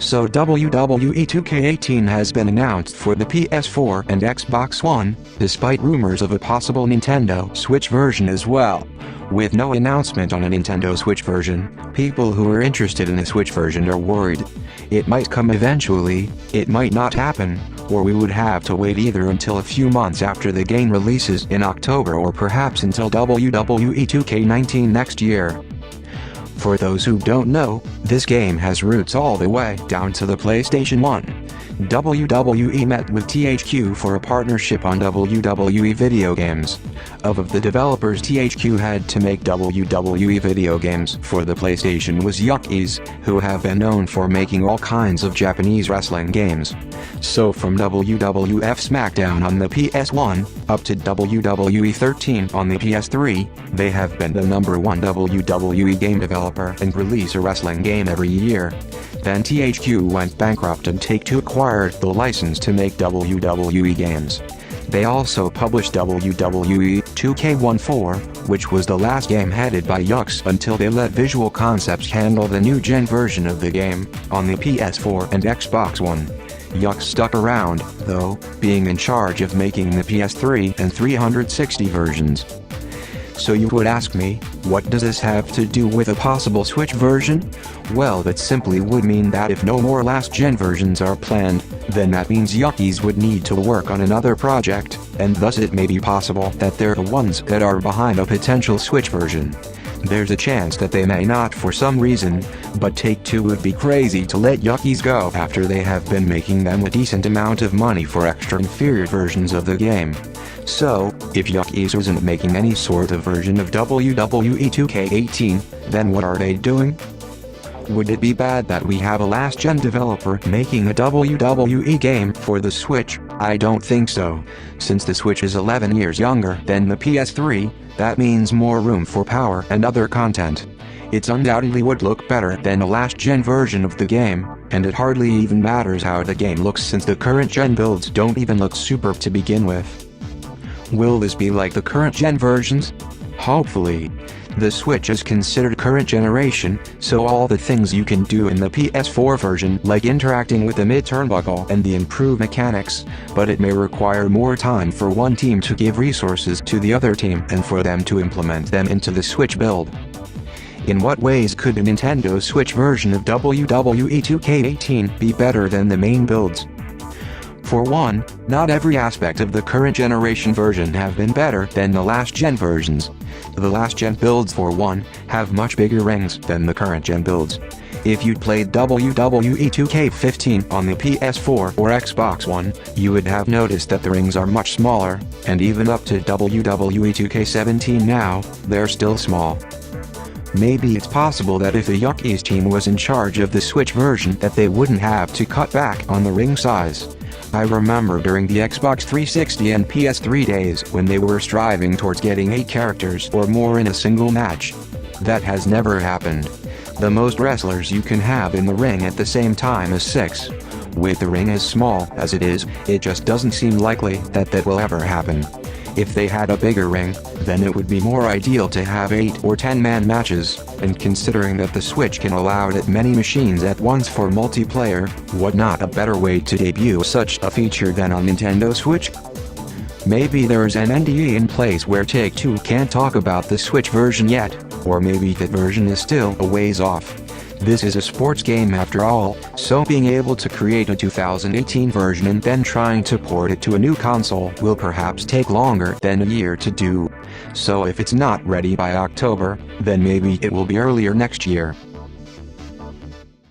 So WWE 2K18 has been announced for the PS4 and Xbox One, despite rumors of a possible Nintendo Switch version as well. With no announcement on a Nintendo Switch version, people who are interested in a Switch version are worried. It might come eventually, it might not happen, or we would have to wait either until a few months after the game releases in October or perhaps until WWE 2K19 next year. For those who don't know, this game has roots all the way down to the PlayStation 1. WWE met with THQ for a partnership on WWE video games. Of the developers THQ had to make WWE video games for the PlayStation was Yuckies, who have been known for making all kinds of Japanese wrestling games. So from WWF SmackDown on the PS1, up to WWE 13 on the PS3, they have been the #1 WWE game developer and release a wrestling game every year. Then THQ went bankrupt and Take-Two acquired the license to make WWE games. They also published WWE 2K18, which was the last game headed by Yucks until they let Visual Concepts handle the new gen version of the game, on the PS4 and Xbox One. Yucks stuck around, though, being in charge of making the PS3 and 360 versions. So you would ask me, what does this have to do with a possible Switch version? Well, that simply would mean that if no more last-gen versions are planned, then that means Yuckies would need to work on another project, and thus it may be possible that they're the ones that are behind a potential Switch version. There's a chance that they may not for some reason, but Take-Two would be crazy to let Yuckies go after they have been making them a decent amount of money for extra inferior versions of the game. So, if Yuckies isn't making any sort of version of WWE 2K18, then what are they doing? Would it be bad that we have a last-gen developer making a WWE game for the Switch? I don't think so. Since the Switch is 11 years younger than the PS3, that means more room for power and other content. It undoubtedly would look better than a last-gen version of the game, and it hardly even matters how the game looks since the current-gen builds don't even look superb to begin with. Will this be like the current-gen versions? Hopefully. The Switch is considered current generation, so all the things you can do in the PS4 version like interacting with the mid-turnbuckle and the improved mechanics, but it may require more time for one team to give resources to the other team and for them to implement them into the Switch build. In what ways could a Nintendo Switch version of WWE 2K18 be better than the main builds? For one, not every aspect of the current generation version have been better than the last gen versions. The last gen builds, for one, have much bigger rings than the current gen builds. If you'd played WWE 2K15 on the PS4 or Xbox One, you would have noticed that the rings are much smaller, and even up to WWE 2K17 now, they're still small. Maybe it's possible that if the Yuckies team was in charge of the Switch version that they wouldn't have to cut back on the ring size. I remember during the Xbox 360 and PS3 days when they were striving towards getting 8 characters or more in a single match. That has never happened. The most wrestlers you can have in the ring at the same time is 6. With the ring as small as it is, it just doesn't seem likely that that will ever happen. If they had a bigger ring, then it would be more ideal to have 8 or 10-man matches, and considering that the Switch can allow that many machines at once for multiplayer, what not a better way to debut such a feature than on Nintendo Switch? Maybe there's an NDA in place where Take-Two can't talk about the Switch version yet, or maybe that version is still a ways off. This is a sports game after all, so being able to create a 2018 version and then trying to port it to a new console will perhaps take longer than a year to do. So if it's not ready by October, then maybe it will be earlier next year.